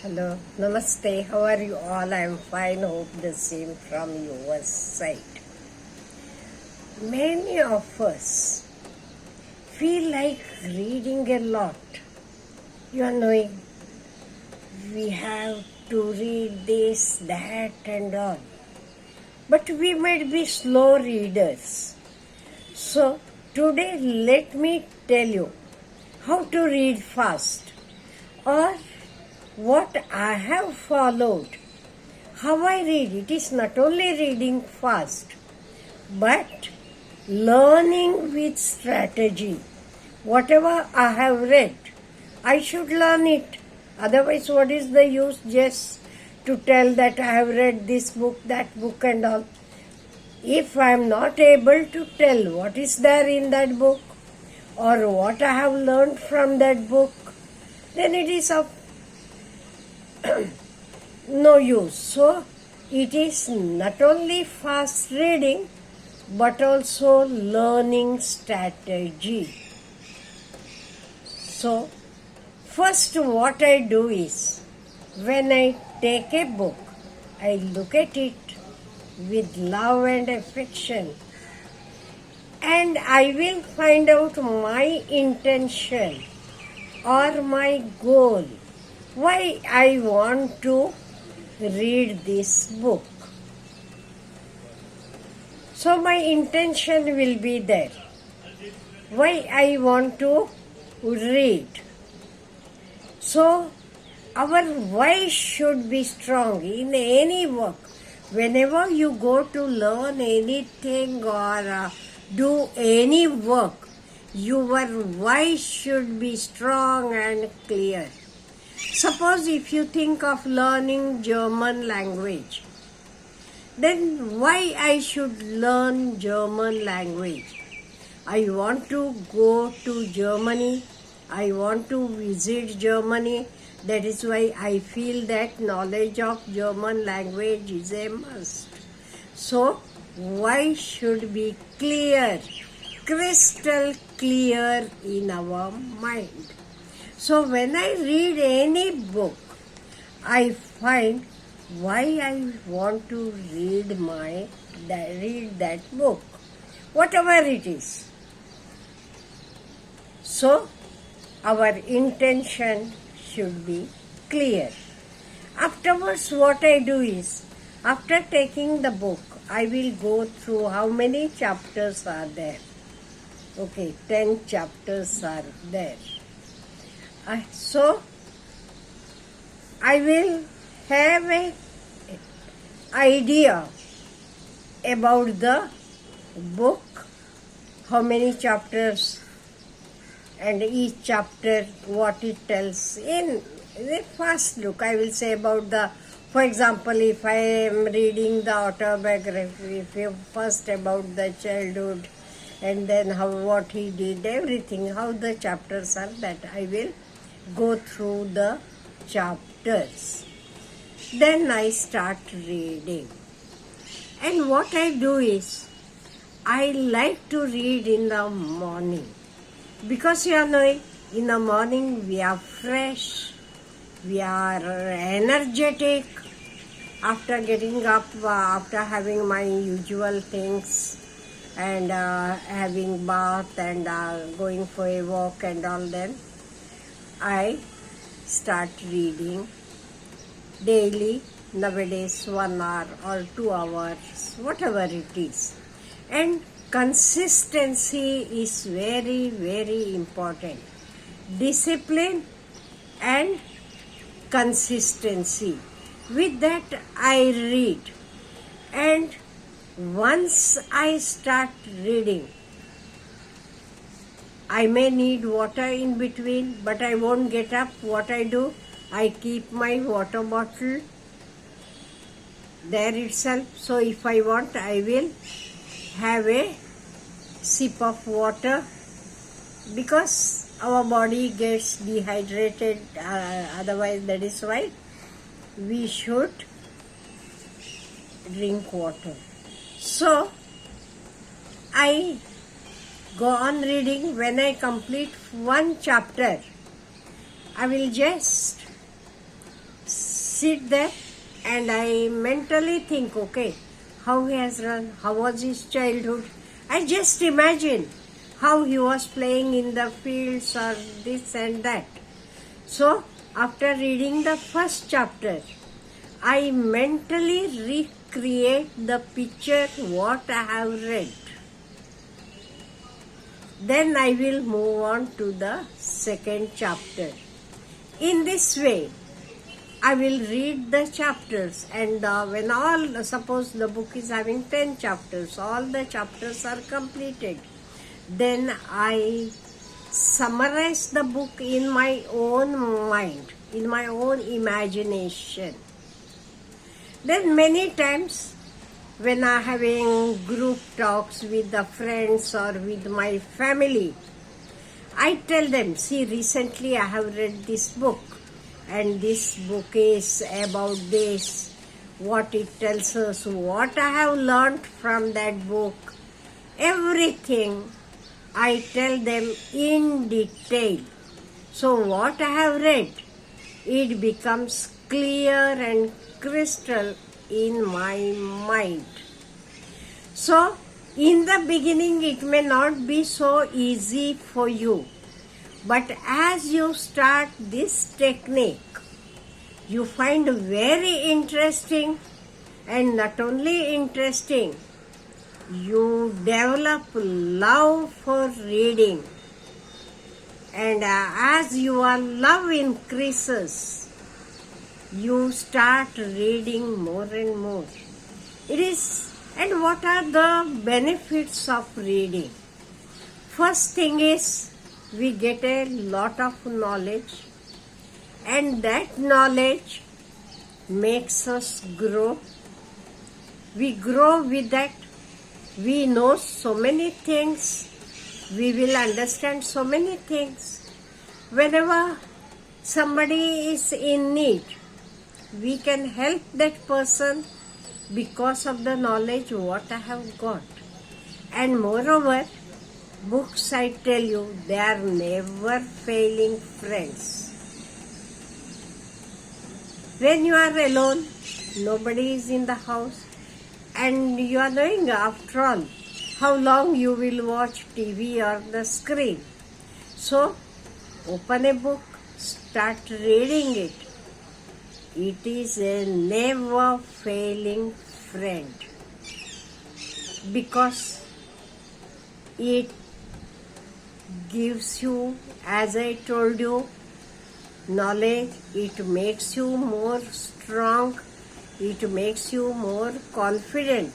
Hello, Namaste. How are you all? I am fine. Hope the same from your side. Many of us feel like reading a lot. You are knowing we have to read this, that, and all. But we might be slow readers. So today, let me tell you how to read fast, or what I have followed, how I read. It is not only reading fast, but learning with strategy. Whatever I have read, I should learn it. Otherwise, what is the use just to tell that I have read this book, that book, and all? If I am not able to tell what is there in that book or what I have learned from that book, then it is of no use. So it is not only fast reading but also learning strategy. So first what I do is, when I take a book, I look at it with love and affection, and I will find out my intention or my goal, why I want to read this book. So my intention will be there. Why I want to read. So our why should be strong in any work. Whenever you go to learn anything or do any work, your why should be strong and clear. Suppose if you think of learning German language, then why I should learn German language? I want to go to Germany. I want to visit Germany. That is why I feel that knowledge of German language is a must. So, why should be clear, crystal clear in our mind. So when I read any book, I find why I want to read that book, whatever it is. So our intention should be clear. Afterwards, what I do is, after taking the book, I will go through how many chapters are there. Okay, 10 chapters are there. So I will have an idea about the book, how many chapters, and each chapter what it tells. In the first look, I will say about the, for example, if I am reading the autobiography, first about the childhood, and then what he did, everything, how the chapters are, that I will go through the chapters. Then I start reading. And what I do is, I like to read in the morning. Because you know, in the morning we are fresh, we are energetic. After getting up, after having my usual things, and having bath and going for a walk and all, then I start reading daily, nowadays 1 hour or 2 hours, whatever it is. And consistency is very, very important. Discipline and consistency. With that I read. And once I start reading, I may need water in between, but I won't get up. What I do, I keep my water bottle there itself. So if I want, I will have a sip of water, because our body gets dehydrated otherwise. That is why we should drink water. So I go on reading. When I complete one chapter, I will just sit there and I mentally think, okay, how he has run, how was his childhood. I just imagine how he was playing in the fields or this and that. So, after reading the first chapter, I mentally recreate the picture what I have read. Then I will move on to the second chapter. In this way, I will read the chapters, and when suppose the book is having 10 chapters, all the chapters are completed. Then I summarize the book in my own mind, in my own imagination. Then many times when I am having group talks with the friends or with my family, I tell them, see, recently I have read this book and this book is about this, what it tells us, what I have learned from that book, everything I tell them in detail. So what I have read, it becomes clear and crystal in my mind. So, in the beginning it may not be so easy for you, but as you start this technique, you find very interesting, and not only interesting, you develop love for reading, and as your love increases, you start reading more and more. And what are the benefits of reading? First thing is, we get a lot of knowledge, and that knowledge makes us grow. We grow with that. We know so many things. We will understand so many things. Whenever somebody is in need, we can help that person because of the knowledge what I have got. And moreover, books, I tell you, they are never failing friends. When you are alone, nobody is in the house, and you are knowing, after all, how long you will watch TV or the screen. So, open a book, start reading it. It is a never failing friend, because it gives you, as I told you, knowledge. It makes you more strong. It makes you more confident.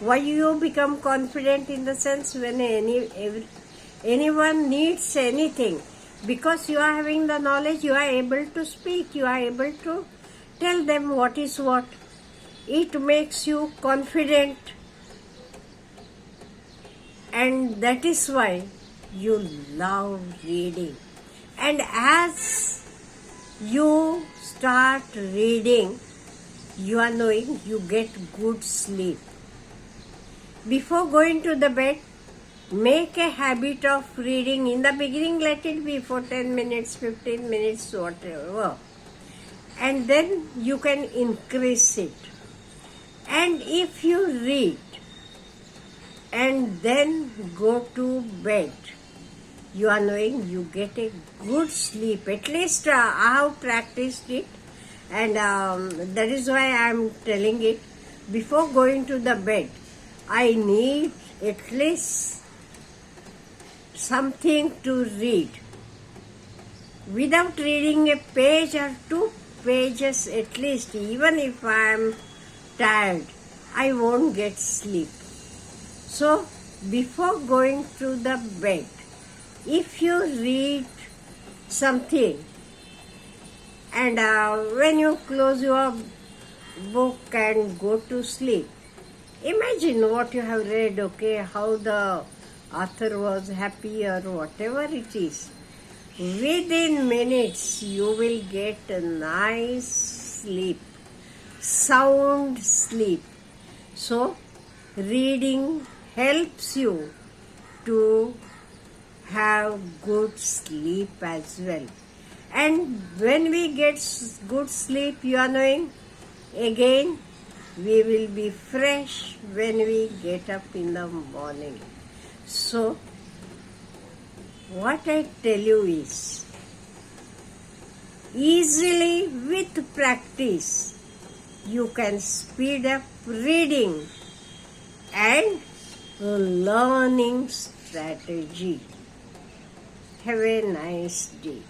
Why you become confident? In the sense, when anyone needs anything, because you are having the knowledge, you are able to speak, you are able to tell them what is what. It makes you confident, and that is why you love reading. And as you start reading, you are knowing, you get good sleep. Before going to the bed, make a habit of reading. In the beginning, let it be for 10 minutes, 15 minutes, whatever. And then you can increase it. And if you read and then go to bed, you are knowing you get a good sleep. At least I have practiced it, and that is why I am telling it. Before going to the bed, I need at least something to read. Without reading a page or 2 pages at least, even if I am tired, I won't get sleep. So, before going to the bed, if you read something, and when you close your book and go to sleep, imagine what you have read, okay, how the author was happy or whatever it is. Within minutes, you will get a nice sleep, sound sleep. So, reading helps you to have good sleep as well. And when we get good sleep, you are knowing, again we will be fresh when we get up in the morning. So, what I tell you is, easily with practice, you can speed up reading and learning strategy. Have a nice day.